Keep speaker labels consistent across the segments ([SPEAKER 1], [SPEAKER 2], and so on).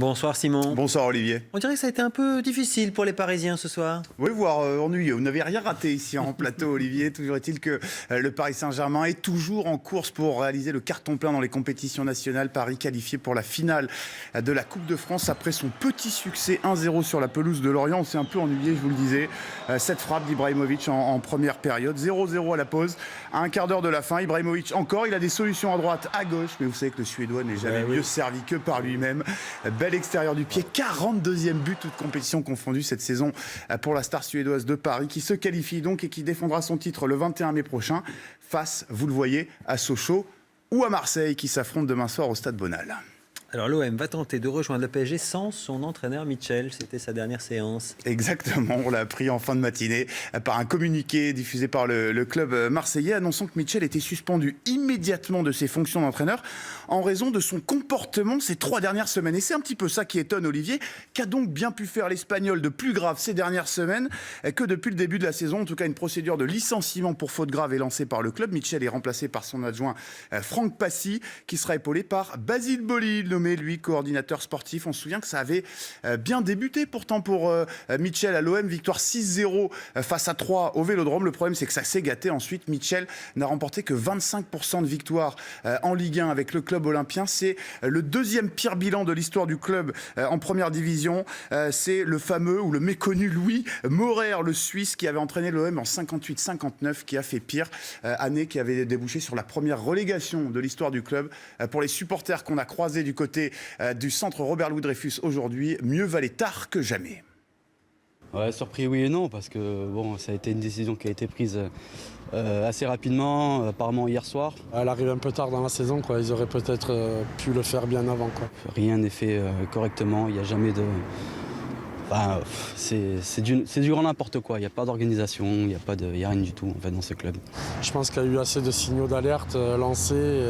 [SPEAKER 1] Bonsoir Simon.
[SPEAKER 2] Bonsoir Olivier.
[SPEAKER 1] On dirait que ça a été un peu difficile pour les Parisiens ce soir.
[SPEAKER 2] Oui, voire ennuyeux. Vous n'avez rien raté ici en plateau, Olivier. Toujours est-il que le Paris Saint-Germain est toujours en course pour réaliser le carton plein dans les compétitions nationales. Paris qualifié pour la finale de la Coupe de France après son petit succès 1-0 sur la pelouse de Lorient. On s'est un peu ennuyé, je vous le disais. Cette frappe d'Ibrahimovic en première période. 0-0 à la pause. À un quart d'heure de la fin, Ibrahimovic encore. Il a des solutions à droite, à gauche. Mais vous savez que le Suédois n'est jamais mieux servi que par lui-même. Bel extérieur du pied, 42e but, toute compétition confondue cette saison pour la star suédoise de Paris, qui se qualifie donc et qui défendra son titre le 21 mai prochain face, vous le voyez, à Sochaux ou à Marseille, qui s'affrontent demain soir au Stade Bonal.
[SPEAKER 1] Alors l'OM va tenter de rejoindre le PSG sans son entraîneur Mitchell. C'était sa dernière séance.
[SPEAKER 2] Exactement, on l'a appris en fin de matinée par un communiqué diffusé par le club marseillais annonçant que Mitchell était suspendu immédiatement de ses fonctions d'entraîneur en raison de son comportement ces 3 dernières semaines. Et c'est un petit peu ça qui étonne Olivier. Qu'a donc bien pu faire l'Espagnol de plus grave ces dernières semaines que depuis le début de la saison? En tout cas, une procédure de licenciement pour faute grave est lancée par le club. Mitchell est remplacé par son adjoint Franck Passy, qui sera épaulé par Basile Boli, nommé lui coordinateur sportif. On se souvient que ça avait bien débuté pourtant pour Mitchell à l'OM, victoire 6-0 face à 3 au Vélodrome. Le problème, c'est que ça s'est gâté ensuite. Mitchell n'a remporté que 25% de victoires en Ligue 1 avec le club olympien. C'est le deuxième pire bilan de l'histoire du club en première division. C'est le fameux ou le méconnu Louis Maurer, le Suisse, qui avait entraîné l'OM en 58-59, qui a fait pire. Année qui avait débouché sur la première relégation de l'histoire du club. Pour les supporters qu'on a croisés du côté du centre Robert-Louis Dreyfus aujourd'hui, mieux valait tard que jamais.
[SPEAKER 3] Ouais, surpris oui et non, parce que bon, ça a été une décision qui a été prise assez rapidement, apparemment hier soir.
[SPEAKER 4] Elle arrive un peu tard dans la saison, quoi. Ils auraient peut-être pu le faire bien avant, quoi.
[SPEAKER 3] Rien n'est fait correctement, il n'y a jamais de... Enfin, c'est du grand n'importe quoi, il n'y a pas d'organisation, il n'y a rien du tout en fait, dans ce club.
[SPEAKER 4] Je pense qu'il y a eu assez de signaux d'alerte lancés,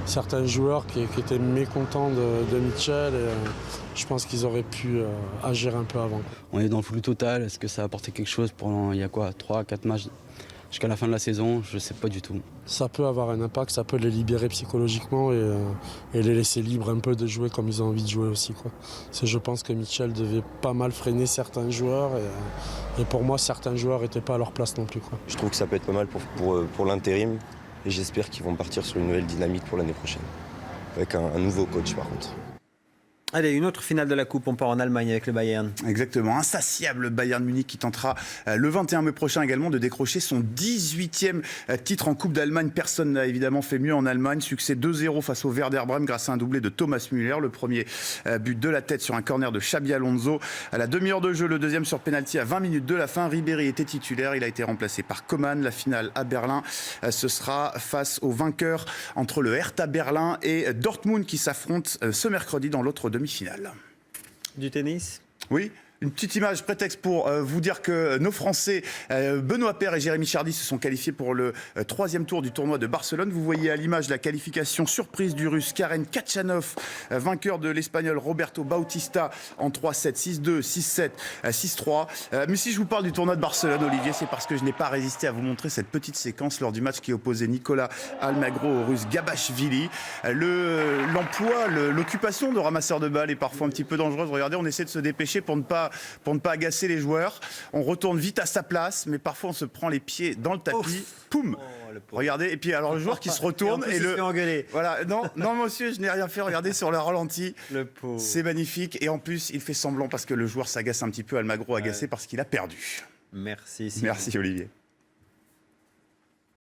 [SPEAKER 4] certains joueurs qui étaient mécontents de Mitchell, et je pense qu'ils auraient pu agir un peu avant.
[SPEAKER 3] On est dans le flou total, est-ce que ça a apporté quelque chose pendant, il y a quoi, 3-4 matchs jusqu'à la fin de la saison? Je ne sais pas du tout.
[SPEAKER 4] Ça peut avoir un impact, ça peut les libérer psychologiquement et les laisser libres un peu de jouer comme ils ont envie de jouer aussi, quoi. Je pense que Mitchell devait pas mal freiner certains joueurs et pour moi certains joueurs n'étaient pas à leur place non plus, quoi.
[SPEAKER 5] Je trouve que ça peut être pas mal pour l'intérim et j'espère qu'ils vont partir sur une nouvelle dynamique pour l'année prochaine. Avec un nouveau coach par contre.
[SPEAKER 1] Allez, une autre finale de la Coupe, on part en Allemagne avec le Bayern.
[SPEAKER 2] Exactement, insatiable Bayern Munich qui tentera le 21 mai prochain également de décrocher son 18e titre en Coupe d'Allemagne. Personne n'a évidemment fait mieux en Allemagne. Succès 2-0 face au Werder Brême grâce à un doublé de Thomas Müller. Le premier but de la tête sur un corner de Xabi Alonso. À la demi-heure de jeu, le deuxième sur penalty à 20 minutes de la fin. Ribéry était titulaire, il a été remplacé par Coman. La finale à Berlin, ce sera face au vainqueur entre le Hertha Berlin et Dortmund qui s'affrontent ce mercredi dans l'autre demi-finale.
[SPEAKER 1] Du tennis ?
[SPEAKER 2] Oui. Une petite image prétexte pour vous dire que nos Français, Benoît Paire et Jérémy Chardy, se sont qualifiés pour le 3e tour du tournoi de Barcelone. Vous voyez à l'image la qualification surprise du Russe Karen Khachanov, vainqueur de l'Espagnol Roberto Bautista en 3-7, 6-2, 6-7, 6-3. Mais si je vous parle du tournoi de Barcelone, Olivier, c'est parce que je n'ai pas résisté à vous montrer cette petite séquence lors du match qui opposait Nicolas Almagro au Russe Gabashvili. L'occupation de ramasseur de balles est parfois un petit peu dangereuse. Regardez, on essaie de se dépêcher pour ne pas agacer les joueurs. On retourne vite à sa place, mais parfois on se prend les pieds dans le tapis. Poum. Regardez, et puis alors le joueur qui se retourne
[SPEAKER 1] et le engueuler.
[SPEAKER 2] Voilà, non monsieur, je n'ai rien fait. Regardez sur le ralenti.
[SPEAKER 1] Le pauvre.
[SPEAKER 2] C'est magnifique et en plus il fait semblant parce que le joueur s'agace un petit peu, Almagro agacé parce qu'il a perdu.
[SPEAKER 1] Merci.
[SPEAKER 2] Merci Olivier.